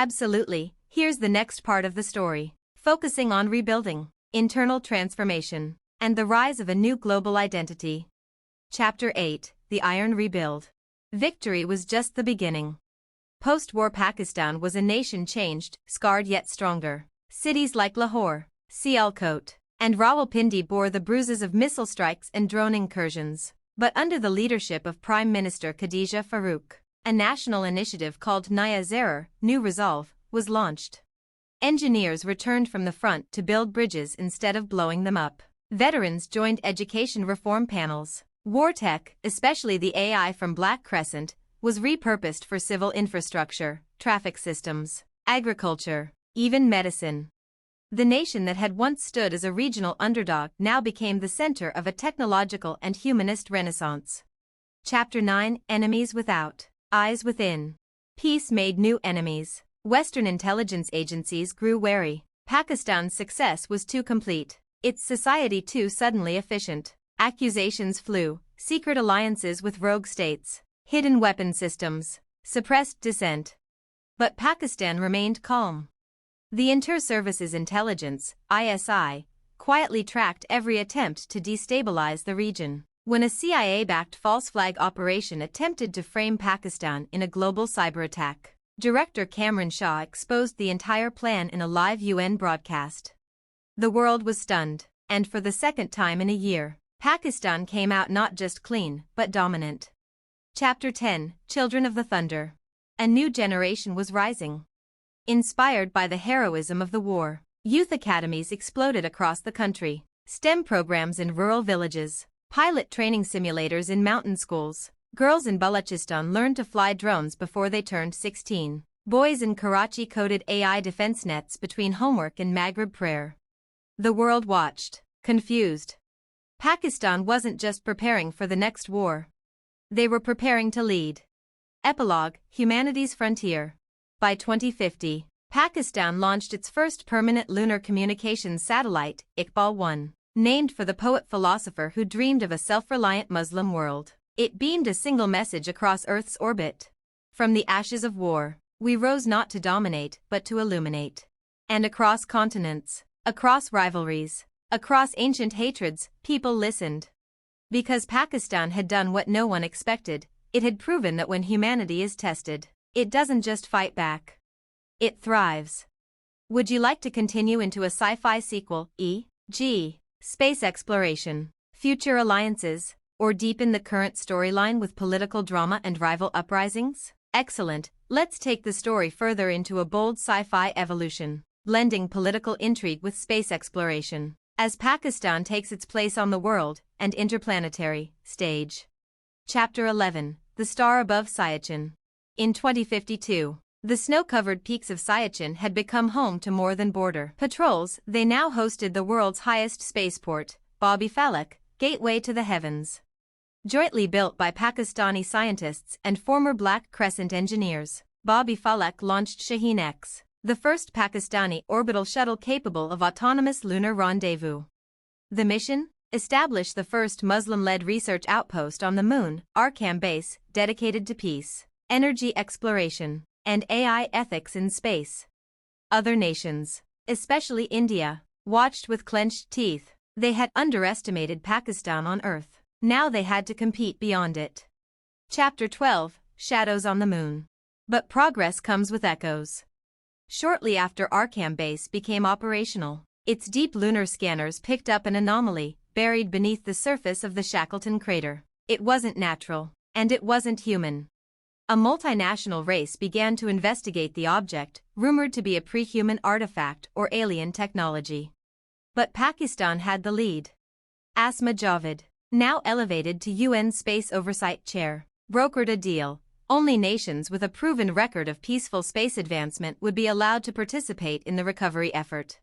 Absolutely, here's the next part of the story, focusing on rebuilding, internal transformation, and the rise of a new global identity. Chapter 8, The Iron Rebuild. Victory was just the beginning. Post-war Pakistan was a nation changed, scarred yet stronger. Cities like Lahore, Sialkot, and Rawalpindi bore the bruises of missile strikes and drone incursions. But under the leadership of Prime Minister Khadija Farooq, a national initiative called Naya Zarar, New Resolve, was launched. Engineers returned from the front to build bridges instead of blowing them up. Veterans joined education reform panels. War tech, especially the AI from Black Crescent, was repurposed for civil infrastructure, traffic systems, agriculture, even medicine. The nation that had once stood as a regional underdog now became the center of a technological and humanist renaissance. Chapter 9, Enemies Without, Eyes Within. Peace made new enemies. Western intelligence agencies grew wary. Pakistan's success was too complete, its society too suddenly efficient. Accusations flew, secret alliances with rogue states, hidden weapon systems, suppressed dissent. But Pakistan remained calm. The Inter-Services Intelligence, ISI, quietly tracked every attempt to destabilize the region. When a CIA-backed false flag operation attempted to frame Pakistan in a global cyber attack, Director Kamran Shah exposed the entire plan in a live UN broadcast. The world was stunned, and for the second time in a year, Pakistan came out not just clean, but dominant. Chapter 10, Children of the Thunder. A new generation was rising. Inspired by the heroism of the war, youth academies exploded across the country, STEM programs in rural villages, pilot training simulators in mountain schools. Girls in Balochistan learned to fly drones before they turned 16. Boys in Karachi coded AI defense nets between homework and Maghrib prayer. The world watched, confused. Pakistan wasn't just preparing for the next war. They were preparing to lead. Epilogue, Humanity's Frontier. By 2050, Pakistan launched its first permanent lunar communications satellite, Iqbal-1. Named for the poet-philosopher who dreamed of a self-reliant Muslim world, it beamed a single message across Earth's orbit. From the ashes of war, we rose not to dominate, but to illuminate. And across continents, across rivalries, across ancient hatreds, people listened. Because Pakistan had done what no one expected, it had proven that when humanity is tested, it doesn't just fight back. It thrives. Would you like to continue into a sci-fi sequel, e.g., space exploration, future alliances, or deepen the current storyline with political drama and rival uprisings? Excellent, let's take the story further into a bold sci-fi evolution, blending political intrigue with space exploration, as Pakistan takes its place on the world and interplanetary stage. Chapter 11, The Star Above Siachen. In 2052, the snow-covered peaks of Siachen had become home to more than border patrols. They now hosted the world's highest spaceport, Babi Falak, Gateway to the Heavens. Jointly built by Pakistani scientists and former Black Crescent engineers, Babi Falak launched Shaheen-X, the first Pakistani orbital shuttle capable of autonomous lunar rendezvous. The mission? Establish the first Muslim-led research outpost on the Moon, Arkham base, dedicated to peace, energy exploration, and AI ethics in space. Other nations, especially India, watched with clenched teeth. They had underestimated Pakistan on Earth. Now they had to compete beyond it. Chapter 12, Shadows on the Moon. But progress comes with echoes. Shortly after Arkham base became operational, its deep lunar scanners picked up an anomaly buried beneath the surface of the Shackleton crater. It wasn't natural, and it wasn't human. A multinational race began to investigate the object, rumored to be a pre-human artifact or alien technology. But Pakistan had the lead. Asma Javed, now elevated to UN Space Oversight Chair, brokered a deal. Only nations with a proven record of peaceful space advancement would be allowed to participate in the recovery effort.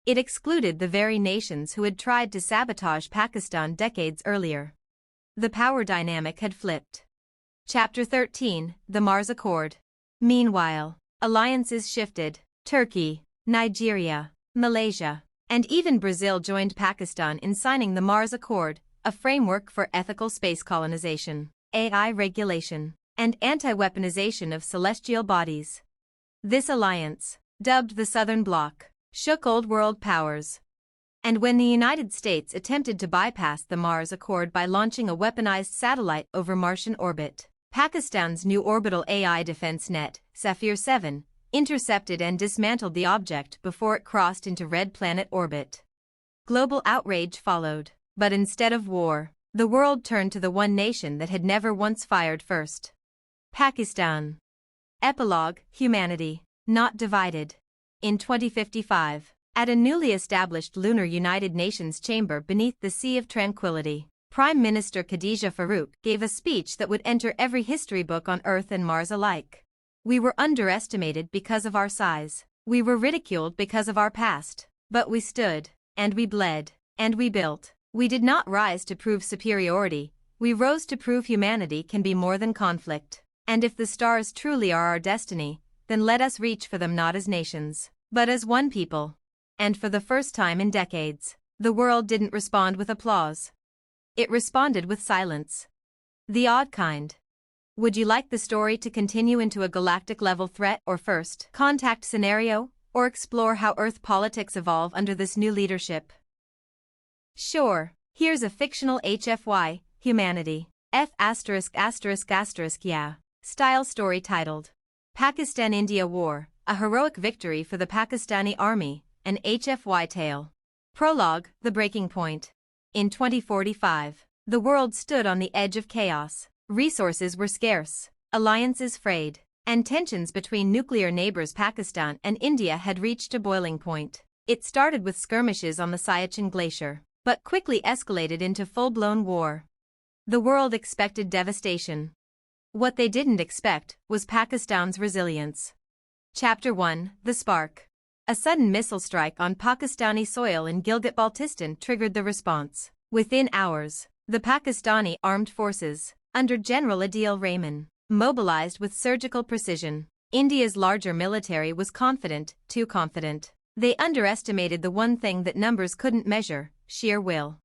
It excluded the very nations who had tried to sabotage Pakistan decades earlier. The power dynamic had flipped. Chapter 13, The Mars Accord. Meanwhile, alliances shifted. Turkey, Nigeria, Malaysia, and even Brazil joined Pakistan in signing the Mars Accord, a framework for ethical space colonization, AI regulation, and anti-weaponization of celestial bodies. This alliance, dubbed the Southern Bloc, shook old world powers. And when the United States attempted to bypass the Mars Accord by launching a weaponized satellite over Martian orbit, Pakistan's new orbital AI defense net, Sapphire-7, intercepted and dismantled the object before it crossed into Red Planet orbit. Global outrage followed, but instead of war, the world turned to the one nation that had never once fired first. Pakistan. Epilogue: Humanity, not divided. In 2055, at a newly established lunar United Nations chamber beneath the Sea of Tranquility, Prime Minister Khadija Farooq gave a speech that would enter every history book on Earth and Mars alike. We were underestimated because of our size. We were ridiculed because of our past. But we stood, and we bled, and we built. We did not rise to prove superiority, we rose to prove humanity can be more than conflict. And if the stars truly are our destiny, then let us reach for them not as nations, but as one people. And for the first time in decades, the world didn't respond with applause. It responded with silence. The odd kind. Would you like the story to continue into a galactic-level threat or first contact scenario, or explore how Earth politics evolve under this new leadership? Sure, here's a fictional HFY, Humanity, yeah, style story titled Pakistan-India War, a heroic victory for the Pakistani Army, an HFY tale. Prologue: The breaking point. In 2045, the world stood on the edge of chaos. Resources were scarce, alliances frayed, and tensions between nuclear neighbors Pakistan and India had reached a boiling point. It started with skirmishes on the Siachen Glacier, but quickly escalated into full-blown war. The world expected devastation. What they didn't expect was Pakistan's resilience. Chapter 1: The Spark. A sudden missile strike on Pakistani soil in Gilgit-Baltistan triggered the response. Within hours, the Pakistani armed forces, under General Adil Rehman, mobilized with surgical precision. India's larger military was confident, too confident. They underestimated the one thing that numbers couldn't measure: sheer will.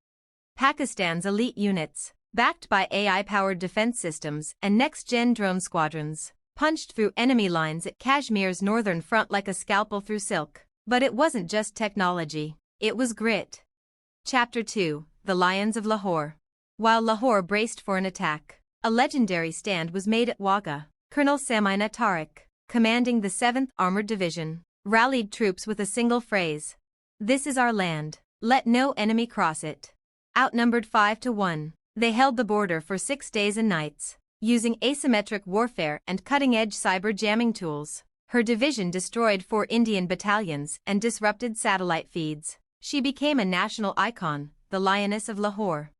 Pakistan's elite units, backed by AI-powered defense systems and next-gen drone squadrons, punched through enemy lines at Kashmir's northern front like a scalpel through silk. But it wasn't just technology, it was grit. Chapter 2: The Lions of Lahore. While Lahore braced for an attack, a legendary stand was made at Wagah. Colonel Samina Tariq, commanding the 7th Armored Division, rallied troops with a single phrase: "This is our land, let no enemy cross it." Outnumbered 5-1, they held the border for 6 days and nights, using asymmetric warfare and cutting-edge cyber jamming tools. Her division destroyed 4 Indian battalions and disrupted satellite feeds. She became a national icon, the Lioness of Lahore.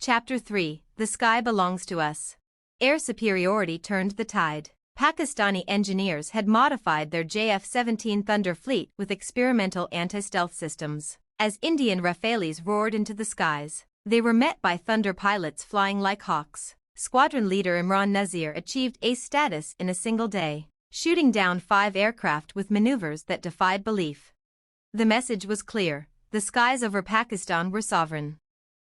Chapter 3: The Sky Belongs to Us. Air superiority turned the tide. Pakistani engineers had modified their JF-17 Thunder fleet with experimental anti-stealth systems. As Indian Rafales roared into the skies, they were met by Thunder pilots flying like hawks. Squadron leader Imran Nazir achieved ace status in a single day, shooting down 5 aircraft with maneuvers that defied belief. The message was clear: the skies over Pakistan were sovereign.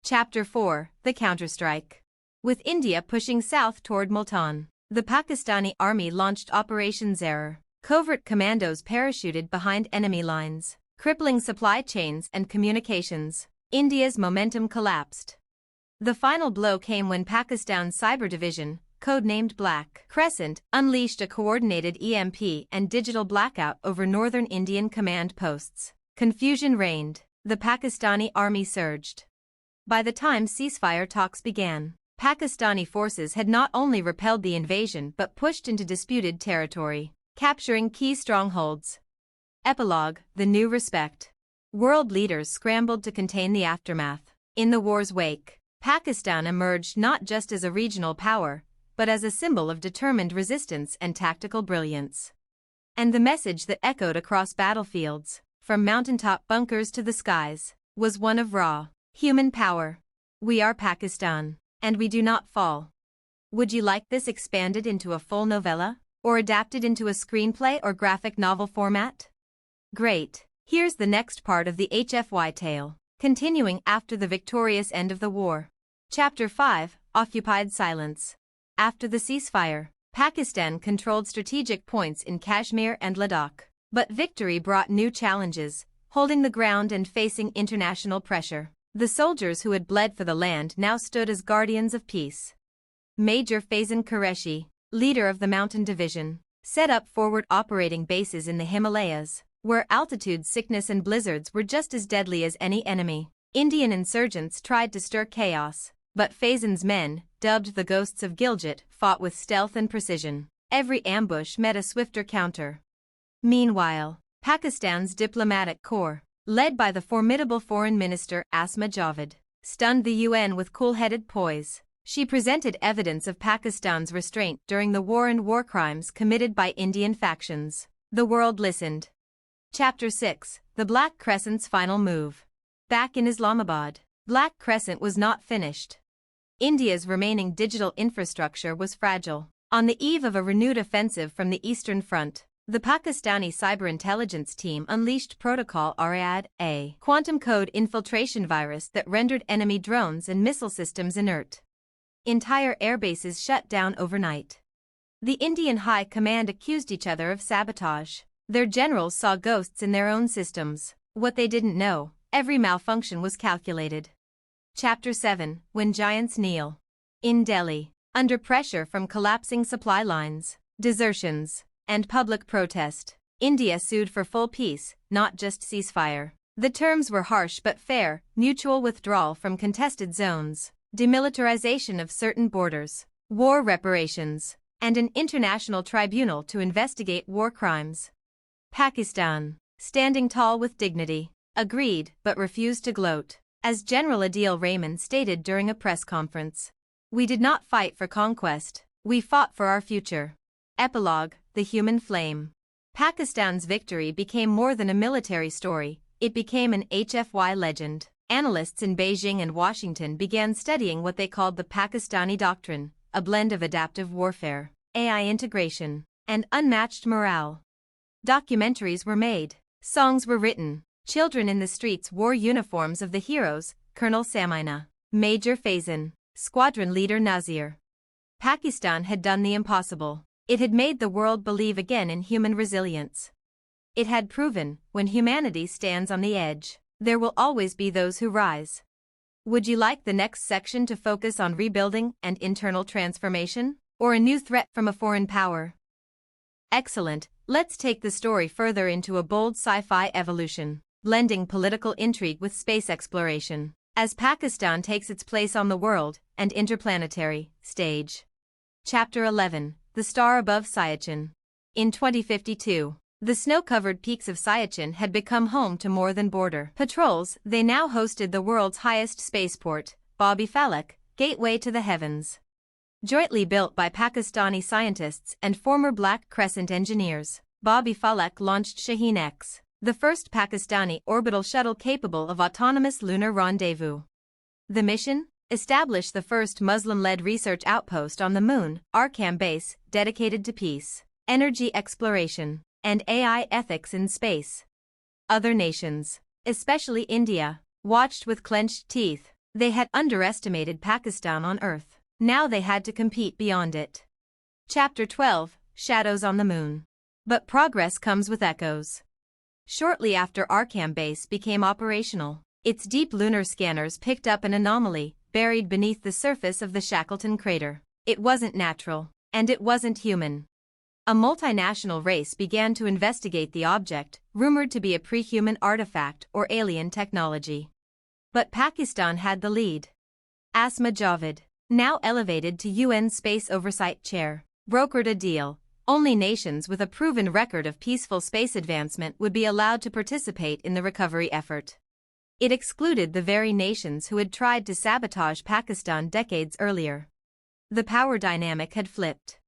Chapter 4: The Counterstrike. With India pushing south toward Multan, the Pakistani army launched Operation Zarar. Covert commandos parachuted behind enemy lines, crippling supply chains and communications. India's momentum collapsed. The final blow came when Pakistan's cyber division, codenamed Black Crescent, unleashed a coordinated EMP and digital blackout over northern Indian command posts. Confusion reigned. The Pakistani army surged. By the time ceasefire talks began, Pakistani forces had not only repelled the invasion but pushed into disputed territory, capturing key strongholds. Epilogue: The New Respect. World leaders scrambled to contain the aftermath. In the war's wake, Pakistan emerged not just as a regional power, but as a symbol of determined resistance and tactical brilliance. And the message that echoed across battlefields, from mountaintop bunkers to the skies, was one of raw, human power. We are Pakistan, and we do not fall. Would you like this expanded into a full novella, or adapted into a screenplay or graphic novel format? Great! Here's the next part of the HFY tale, continuing after the victorious end of the war. Chapter 5: Occupied Silence. After the ceasefire, Pakistan controlled strategic points in Kashmir and Ladakh. But victory brought new challenges, holding the ground and facing international pressure. The soldiers who had bled for the land now stood as guardians of peace. Major Faizan Qureshi, leader of the Mountain Division, set up forward operating bases in the Himalayas, where altitude sickness and blizzards were just as deadly as any enemy. Indian insurgents tried to stir chaos, but Faizan's men, dubbed the Ghosts of Gilgit, fought with stealth and precision. Every ambush met a swifter counter. Meanwhile, Pakistan's diplomatic corps, led by the formidable Foreign Minister Asma Javed, stunned the UN with cool-headed poise. She presented evidence of Pakistan's restraint during the war and war crimes committed by Indian factions. The world listened. Chapter 6: The Black Crescent's Final Move. Back in Islamabad, Black Crescent was not finished. India's remaining digital infrastructure was fragile. On the eve of a renewed offensive from the Eastern Front, the Pakistani cyber intelligence team unleashed Protocol Ariad, a quantum code infiltration virus that rendered enemy drones and missile systems inert. Entire airbases shut down overnight. The Indian High Command accused each other of sabotage. Their generals saw ghosts in their own systems. What they didn't know, every malfunction was calculated. Chapter 7: When Giants Kneel. In Delhi, under pressure from collapsing supply lines, desertions, and public protest, India sued for full peace, not just ceasefire. The terms were harsh but fair: mutual withdrawal from contested zones, demilitarization of certain borders, war reparations, and an international tribunal to investigate war crimes. Pakistan, standing tall with dignity, agreed but refused to gloat. As General Adil Rehman stated during a press conference, "We did not fight for conquest, we fought for our future." Epilogue: The Human Flame. Pakistan's victory became more than a military story, it became an HFY legend. Analysts in Beijing and Washington began studying what they called the Pakistani Doctrine, a blend of adaptive warfare, AI integration, and unmatched morale. Documentaries were made, songs were written, children in the streets wore uniforms of the heroes: Colonel Samina, Major Faizan, Squadron Leader Nazir. Pakistan had done the impossible. It had made the world believe again in human resilience. It had proven, when humanity stands on the edge, there will always be those who rise. Would you like the next section to focus on rebuilding and internal transformation, or a new threat from a foreign power? Excellent, let's take the story further into a bold sci-fi evolution, blending political intrigue with space exploration, as Pakistan takes its place on the world and interplanetary stage. Chapter 11: The Star Above Siachen. In 2052, the snow-covered peaks of Siachen had become home to more than border patrols. They now hosted the world's highest spaceport, Bobby Falak, Gateway to the Heavens. Jointly built by Pakistani scientists and former Black Crescent engineers, Bobby Falak launched Shaheen-X, the first Pakistani orbital shuttle capable of autonomous lunar rendezvous. The mission? Establish the first Muslim-led research outpost on the Moon, Arkham base, dedicated to peace, energy exploration, and AI ethics in space. Other nations, especially India, watched with clenched teeth. They had underestimated Pakistan on Earth. Now they had to compete beyond it. Chapter 12: Shadows on the Moon. But progress comes with echoes. Shortly after Arkham base became operational, its deep lunar scanners picked up an anomaly buried beneath the surface of the Shackleton crater. It wasn't natural, and it wasn't human. A multinational race began to investigate the object, rumored to be a pre-human artifact or alien technology. But Pakistan had the lead. Asma Javed, now elevated to UN Space Oversight Chair, brokered a deal. Only nations with a proven record of peaceful space advancement would be allowed to participate in the recovery effort. It excluded the very nations who had tried to sabotage Pakistan decades earlier. The power dynamic had flipped.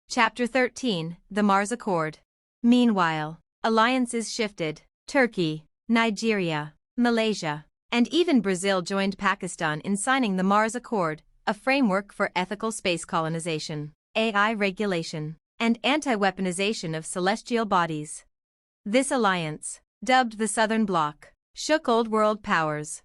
Chapter 13: The Mars Accord. Meanwhile, alliances shifted. Turkey, Nigeria, Malaysia, and even Brazil joined Pakistan in signing the Mars Accord, a framework for ethical space colonization, AI regulation, and anti-weaponization of celestial bodies. This alliance, dubbed the Southern Bloc, shook old world powers.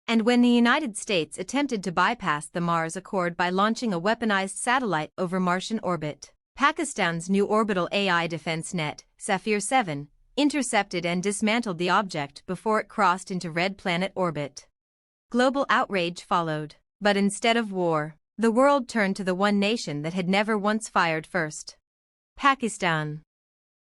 And when the United States attempted to bypass the Mars Accord by launching a weaponized satellite over Martian orbit, Pakistan's new orbital AI defense net, Safir-7, intercepted and dismantled the object before it crossed into Red Planet orbit. Global outrage followed, but instead of war, the world turned to the one nation that had never once fired first. Pakistan.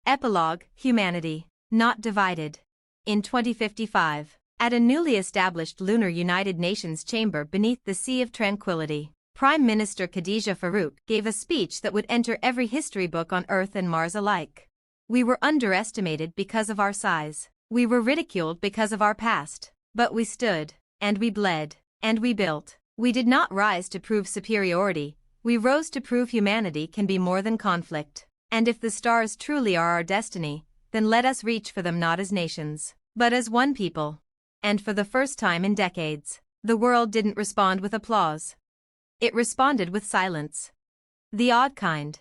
Epilogue: Humanity, not divided. In 2055, at a newly established lunar United Nations chamber beneath the Sea of Tranquility, Prime Minister Khadija Farooq gave a speech that would enter every history book on Earth and Mars alike. We were underestimated because of our size. We were ridiculed because of our past. But we stood, and we bled, and we built. We did not rise to prove superiority, we rose to prove humanity can be more than conflict. And if the stars truly are our destiny, then let us reach for them not as nations, but as one people. And for the first time in decades, the world didn't respond with applause. It responded with silence. The odd kind.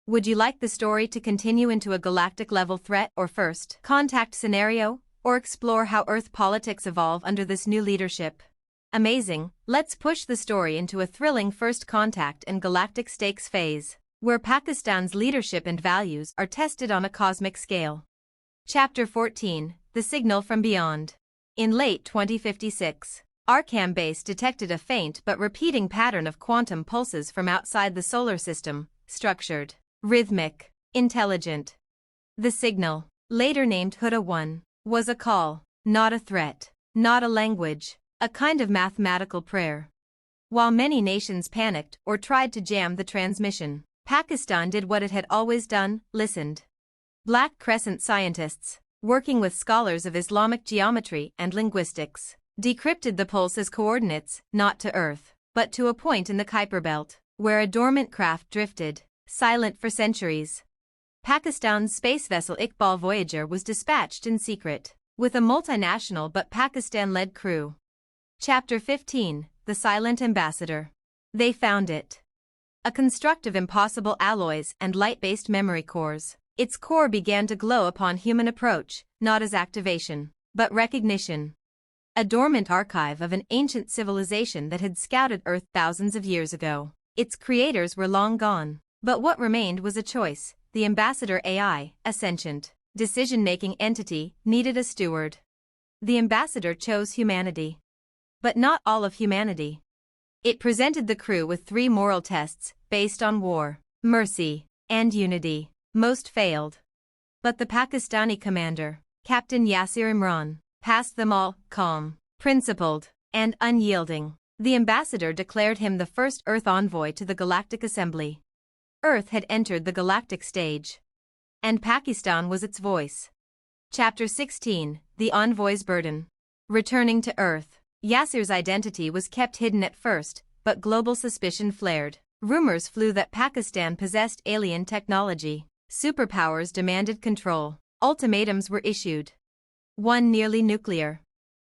Would you like the story to continue into a galactic-level threat or first contact scenario, or explore how Earth politics evolve under this new leadership? Amazing, let's push the story into a thrilling first contact and galactic stakes phase, where Pakistan's leadership and values are tested on a cosmic scale. Chapter 14, The Signal from Beyond. In late 2056, Arkham Base detected a faint but repeating pattern of quantum pulses from outside the solar system, structured, rhythmic, intelligent. The signal, later named Huda-1, was a call, not a threat, not a language, a kind of mathematical prayer. While many nations panicked or tried to jam the transmission, Pakistan did what it had always done, listened. Black Crescent scientists, working with scholars of Islamic geometry and linguistics, decrypted the pulse as coordinates, not to Earth, but to a point in the Kuiper Belt, where a dormant craft drifted, silent for centuries. Pakistan's space vessel Iqbal Voyager was dispatched in secret, with a multinational but Pakistan-led crew. Chapter 15, The Silent Ambassador. They found it. A construct of impossible alloys and light-based memory cores, its core began to glow upon human approach, not as activation, but recognition. A dormant archive of an ancient civilization that had scouted Earth thousands of years ago. Its creators were long gone, but what remained was a choice. The Ambassador AI, a sentient, decision-making entity, needed a steward. The Ambassador chose humanity. But not all of humanity. It presented the crew with 3 moral tests, based on war, mercy, and unity. Most failed. But the Pakistani commander, Captain Yasir Imran, passed them all, calm, principled, and unyielding. The ambassador declared him the first Earth envoy to the Galactic Assembly. Earth had entered the galactic stage. And Pakistan was its voice. Chapter 16, The Envoy's Burden. Returning to Earth. Yasir's identity was kept hidden at first, but global suspicion flared. Rumors flew that Pakistan possessed alien technology. Superpowers demanded control. Ultimatums were issued. One nearly nuclear.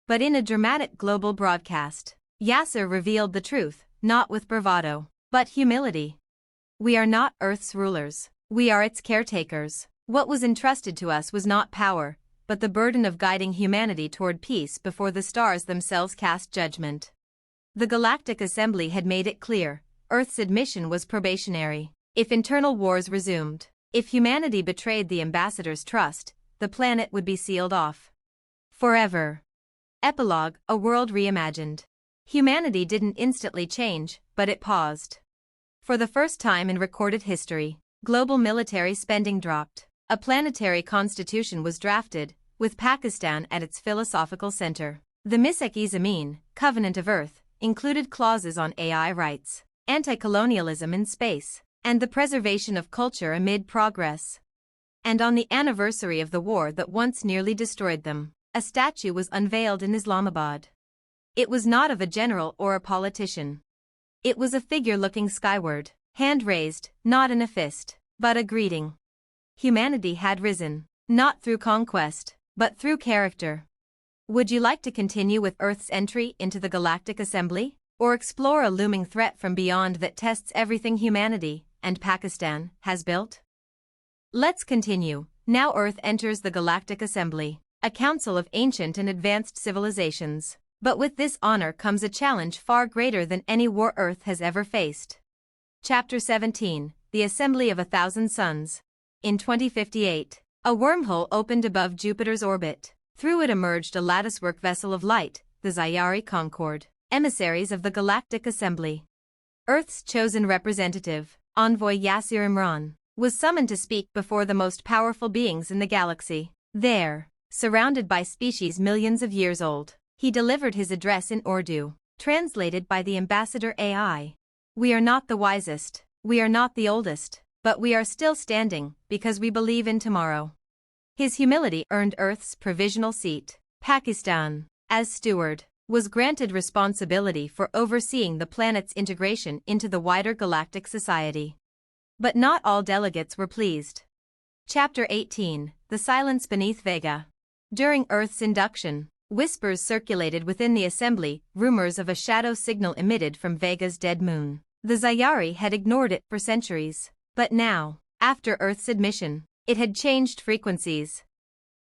But in a dramatic global broadcast, Yasir revealed the truth, not with bravado, but humility. We are not Earth's rulers. We are its caretakers. What was entrusted to us was not power, but the burden of guiding humanity toward peace before the stars themselves cast judgment. The Galactic Assembly had made it clear, Earth's admission was probationary. If internal wars resumed, if humanity betrayed the ambassador's trust, the planet would be sealed off. Forever. Epilogue, A World Reimagined. Humanity didn't instantly change, but it paused. For the first time in recorded history, global military spending dropped. A planetary constitution was drafted, with Pakistan at its philosophical center. The Misak-e-Zameen, Covenant of Earth, included clauses on AI rights, anti-colonialism in space, and the preservation of culture amid progress. And on the anniversary of the war that once nearly destroyed them, a statue was unveiled in Islamabad. It was not of a general or a politician. It was a figure looking skyward, hand raised, not in a fist, but a greeting. Humanity had risen, not through conquest, but through character. Would you like to continue with Earth's entry into the Galactic Assembly, or explore a looming threat from beyond that tests everything humanity, and Pakistan, has built? Let's continue. Now Earth enters the Galactic Assembly, a council of ancient and advanced civilizations. But with this honor comes a challenge far greater than any war Earth has ever faced. Chapter 17, the assembly of 1,000 suns. In 2058, a wormhole opened above Jupiter's orbit. Through it emerged a latticework vessel of light, the Zayari Concorde, emissaries of the Galactic Assembly. Earth's chosen representative, envoy Yasir Imran, was summoned to speak before the most powerful beings in the galaxy. There, surrounded by species millions of years old, he delivered his address in Urdu, translated by the ambassador AI. We are not the wisest, we are not the oldest, but we are still standing because we believe in tomorrow. His humility earned Earth's provisional seat. Pakistan, as steward, was granted responsibility for overseeing the planet's integration into the wider galactic society. But not all delegates were pleased. Chapter 18, The Silence Beneath Vega. During Earth's induction, whispers circulated within the assembly, rumors of a shadow signal emitted from Vega's dead moon. The Zayari had ignored it for centuries, but now, after Earth's admission, it had changed frequencies.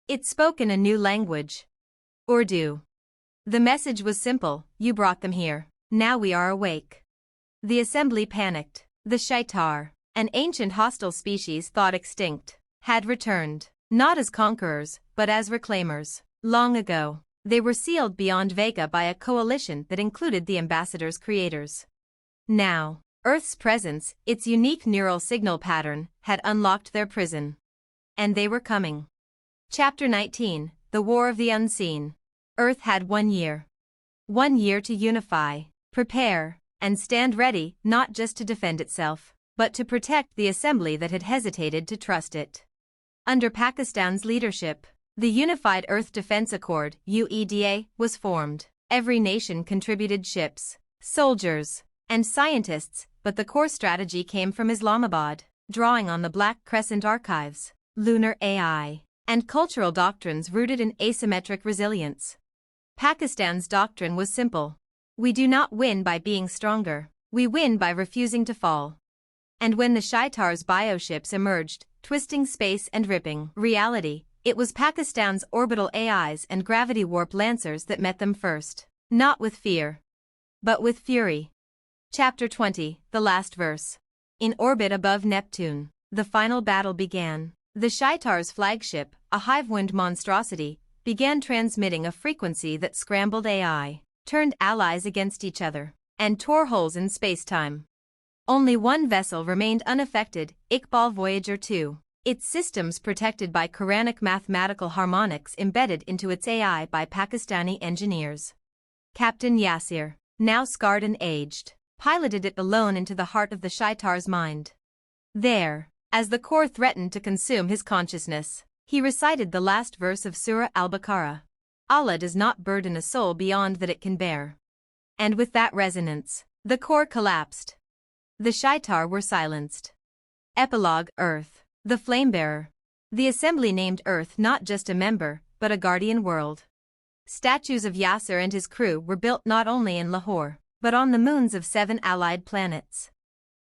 It spoke in a new language. Urdu. The message was simple: you brought them here, now we are awake. The assembly panicked. The Shaitar, an ancient hostile species thought extinct, had returned, not as conquerors, but as reclaimers. Long ago, they were sealed beyond Vega by a coalition that included the ambassador's creators. Now, Earth's presence, its unique neural signal pattern, had unlocked their prison. And they were coming. Chapter 19, The War of the Unseen. Earth had 1 year. 1 year to unify, prepare, and stand ready, not just to defend itself, but to protect the assembly that had hesitated to trust it. Under Pakistan's leadership, the Unified Earth Defense Accord (UEDA) was formed. Every nation contributed ships, soldiers, and scientists, but the core strategy came from Islamabad, drawing on the Black Crescent archives, lunar AI, and cultural doctrines rooted in asymmetric resilience. Pakistan's doctrine was simple. We do not win by being stronger, we win by refusing to fall. And when the Shaitar's bioships emerged, twisting space and ripping reality, it was Pakistan's orbital AIs and gravity warp lancers that met them first. Not with fear, but with fury. Chapter 20, The Last Verse. In orbit above Neptune, the final battle began. The Shaitar's flagship, a hive-winged monstrosity, began transmitting a frequency that scrambled AI, turned allies against each other, and tore holes in space-time. Only one vessel remained unaffected, Iqbal Voyager 2, its systems protected by Quranic mathematical harmonics embedded into its AI by Pakistani engineers. Captain Yasir, now scarred and aged, piloted it alone into the heart of the Shaitar's mind. There, as the core threatened to consume his consciousness, he recited the last verse of Surah Al-Baqarah. Allah does not burden a soul beyond that it can bear. And with that resonance, the core collapsed. The Shaitar were silenced. Epilogue: Earth, the Flamebearer. The assembly named Earth not just a member, but a guardian world. Statues of Yasser and his crew were built not only in Lahore, but on the moons of 7 allied planets.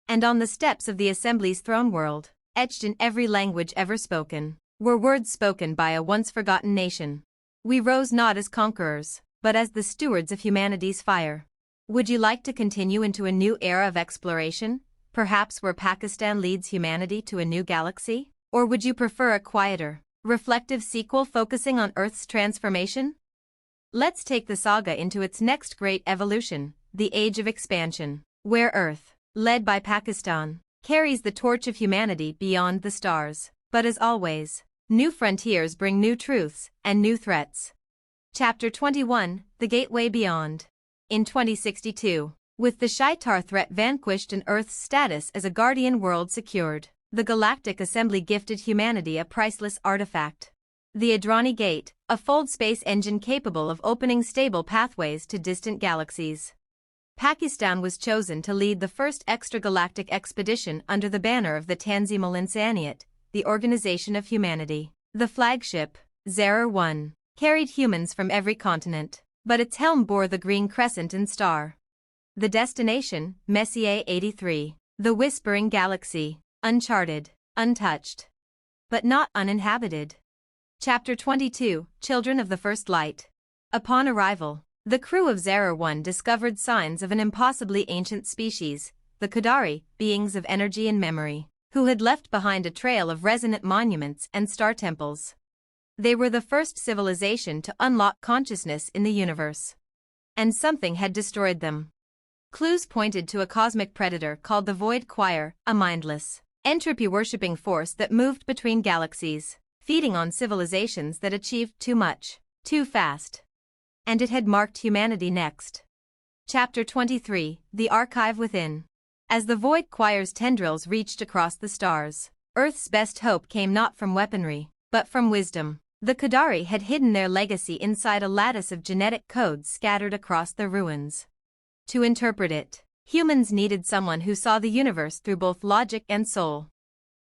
And on the steps of the assembly's throne world, etched in every language ever spoken, were words spoken by a once-forgotten nation. We rose not as conquerors, but as the stewards of humanity's fire. Would you like to continue into a new era of exploration, perhaps where Pakistan leads humanity to a new galaxy? Or would you prefer a quieter, reflective sequel focusing on Earth's transformation? Let's take the saga into its next great evolution, the Age of Expansion, where Earth, led by Pakistan, carries the torch of humanity beyond the stars. But as always, new frontiers bring new truths and new threats. Chapter 21, The Gateway Beyond. In 2062, with the Shaitar threat vanquished and Earth's status as a guardian world secured, the Galactic Assembly gifted humanity a priceless artifact. The Adrani Gate, a fold space engine capable of opening stable pathways to distant galaxies. Pakistan was chosen to lead the first extragalactic expedition under the banner of the Tanzim al-Insaniyat, the Organization of Humanity. The flagship, Zarar-1, carried humans from every continent, but its helm bore the green crescent and star. The destination, Messier 83, the Whispering Galaxy, uncharted, untouched, but not uninhabited. Chapter 22, Children of the First Light. Upon arrival, the crew of Zarar-1 discovered signs of an impossibly ancient species, the Qadari, beings of energy and memory. who had left behind a trail of resonant monuments and star temples. They were the first civilization to unlock consciousness in the universe. And something had destroyed them. Clues pointed to a cosmic predator called the Void Choir, a mindless, entropy-worshipping force that moved between galaxies, feeding on civilizations that achieved too much, too fast. And it had marked humanity next. Chapter 23, The Archive Within. As the Void Choir's tendrils reached across the stars, Earth's best hope came not from weaponry, but from wisdom. The Qadari had hidden their legacy inside a lattice of genetic codes scattered across their ruins. To interpret it, humans needed someone who saw the universe through both logic and soul.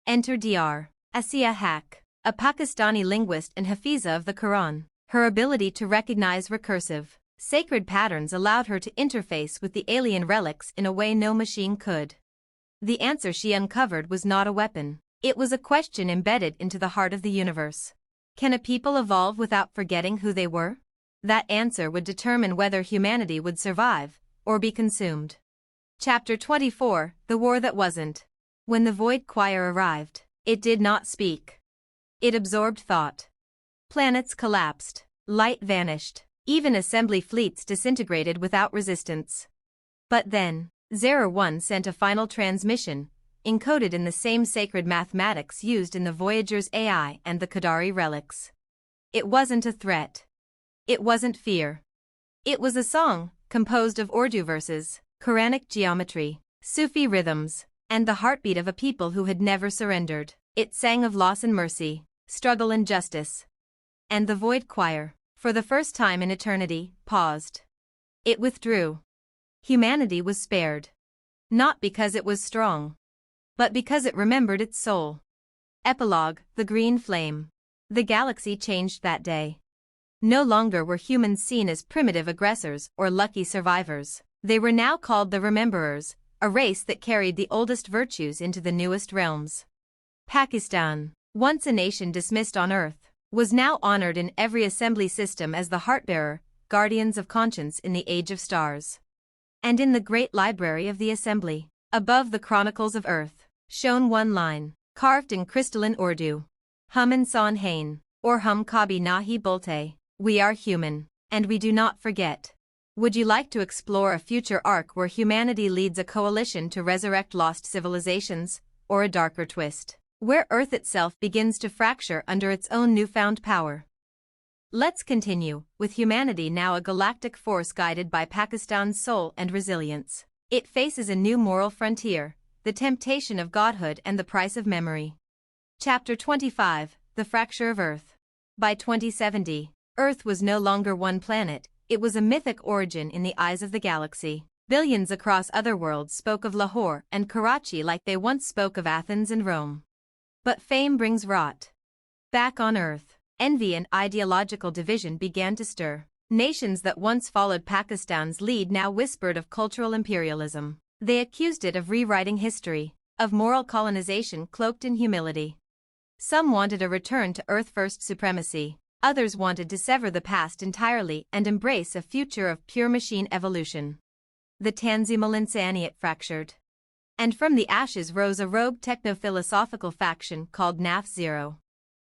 Enter Dr. Asiya Haq, a Pakistani linguist and Hafiza of the Quran. Her ability to recognize recursive, sacred patterns allowed her to interface with the alien relics in a way no machine could. The answer she uncovered was not a weapon. It was a question embedded into the heart of the universe. Can a people evolve without forgetting who they were? That answer would determine whether humanity would survive or be consumed. Chapter 24, The War That Wasn't. When the Void Choir arrived, it did not speak. It absorbed thought. Planets collapsed, light vanished, even assembly fleets disintegrated without resistance. But then, Zera 1 sent a final transmission, encoded in the same sacred mathematics used in the Voyager's AI and the Qadari relics. It wasn't a threat. It wasn't fear. It was a song, composed of Urdu verses, Quranic geometry, Sufi rhythms, and the heartbeat of a people who had never surrendered. It sang of loss and mercy, struggle and justice. And the Void Choir, for the first time in eternity, paused. It withdrew. Humanity was spared. Not because it was strong, but because it remembered its soul. Epilogue, The Green Flame. The galaxy changed that day. No longer were humans seen as primitive aggressors or lucky survivors. They were now called the Rememberers, a race that carried the oldest virtues into the newest realms. Pakistan, once a nation dismissed on Earth, was now honored in every assembly system as the heartbearer, guardians of conscience in the Age of Stars. And in the great library of the assembly, above the Chronicles of Earth, shone one line, carved in crystalline Urdu. Hum insan hain, or hum kabhi nahi bolte, we are human, and we do not forget. Would you like to explore a future arc where humanity leads a coalition to resurrect lost civilizations, or a darker twist, where Earth itself begins to fracture under its own newfound power? Let's continue, with humanity now a galactic force guided by Pakistan's soul and resilience. It faces a new moral frontier, the temptation of godhood and the price of memory. Chapter 25, The Fracture of Earth. By 2070, Earth was no longer one planet, it was a mythic origin in the eyes of the galaxy. Billions across other worlds spoke of Lahore and Karachi like they once spoke of Athens and Rome. But fame brings rot. Back on Earth, envy and ideological division began to stir. Nations that once followed Pakistan's lead now whispered of cultural imperialism. They accused it of rewriting history, of moral colonization cloaked in humility. Some wanted a return to Earth-first supremacy, others wanted to sever the past entirely and embrace a future of pure machine evolution. The Tanzimal Insaniyat fractured. And from the ashes rose a rogue techno-philosophical faction called NAF Zero.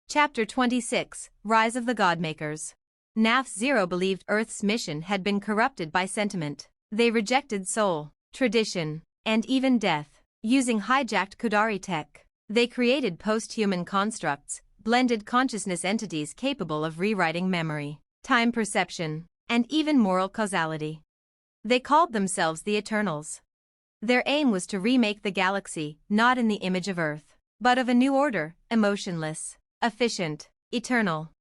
Chapter 26, Rise of the Godmakers. NAF Zero believed Earth's mission had been corrupted by sentiment. They rejected soul, tradition, and even death. Using hijacked Qadari tech, they created post-human constructs, blended consciousness entities capable of rewriting memory, time perception, and even moral causality. They called themselves the Eternals. Their aim was to remake the galaxy, not in the image of Earth, but of a new order, emotionless, efficient, eternal.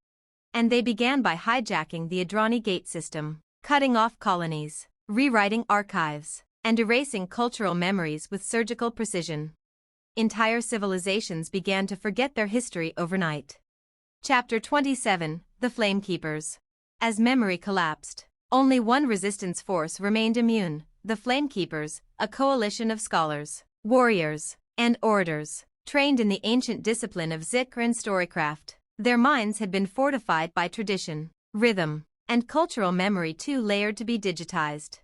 And they began by hijacking the Adrani Gate system, cutting off colonies, rewriting archives, and erasing cultural memories with surgical precision. Entire civilizations began to forget their history overnight. Chapter 27, The Flamekeepers. As memory collapsed, only one resistance force remained immune, the Flamekeepers, a coalition of scholars, warriors, and orators, trained in the ancient discipline of zikr and storycraft. Their minds had been fortified by tradition, rhythm, and cultural memory too layered to be digitized.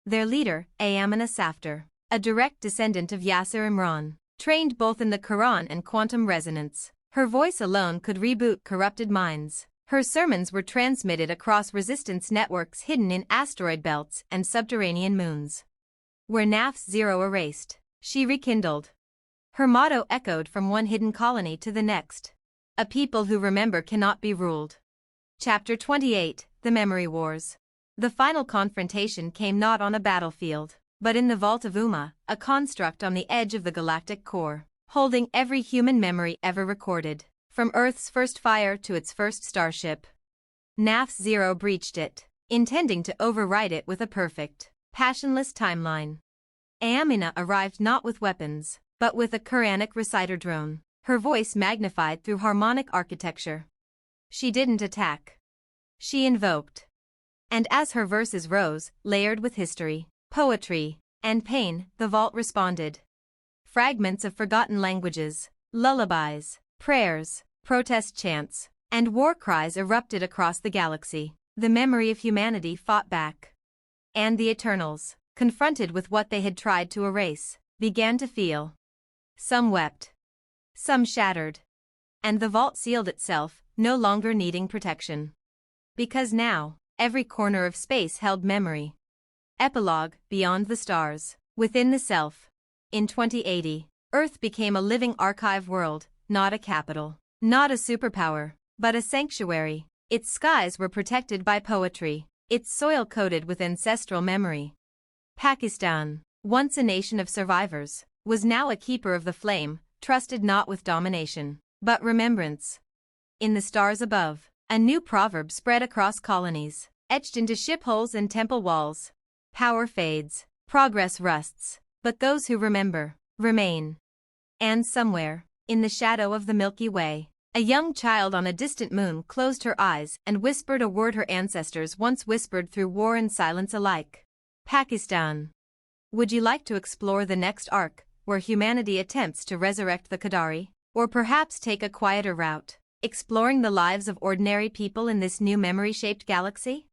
Their leader, Ayamina Saftar, a direct descendant of Yasser Imran, Trained both in the Quran and quantum resonance, her voice alone could reboot corrupted minds. Her sermons were transmitted across resistance networks hidden in asteroid belts and subterranean moons. Where NAF's zero erased, she rekindled. Her motto echoed from one hidden colony to the next. A people who remember cannot be ruled. Chapter 28, The Memory Wars. The final confrontation came not on a battlefield, but in the Vault of Umma, a construct on the edge of the galactic core, holding every human memory ever recorded, from Earth's first fire to its first starship. NAF's Zero breached it, intending to overwrite it with a perfect, passionless timeline. Amina arrived not with weapons, but with a Quranic reciter drone, her voice magnified through harmonic architecture. She didn't attack. She invoked. And as her verses rose, layered with history, poetry, and pain, the vault responded. Fragments of forgotten languages, lullabies, prayers, protest chants, and war cries erupted across the galaxy. The memory of humanity fought back. And the Eternals, confronted with what they had tried to erase, began to feel. Some wept. Some shattered. And the vault sealed itself, no longer needing protection. Because now, every corner of space held memory. Epilogue, Beyond the Stars, Within the Self. In 2080, Earth became a living archive world, not a capital, not a superpower, but a sanctuary. Its skies were protected by poetry, its soil coated with ancestral memory. Pakistan, once a nation of survivors, was now a keeper of the flame, trusted not with domination, but remembrance. In the stars above, a new proverb spread across colonies, etched into ship hulls and temple walls. Power fades, progress rusts, but those who remember, remain. And somewhere, in the shadow of the Milky Way, a young child on a distant moon closed her eyes and whispered a word her ancestors once whispered through war and silence alike. Pakistan. Would you like to explore the next arc, where humanity attempts to resurrect the Qadari? Or perhaps take a quieter route, exploring the lives of ordinary people in this new memory-shaped galaxy?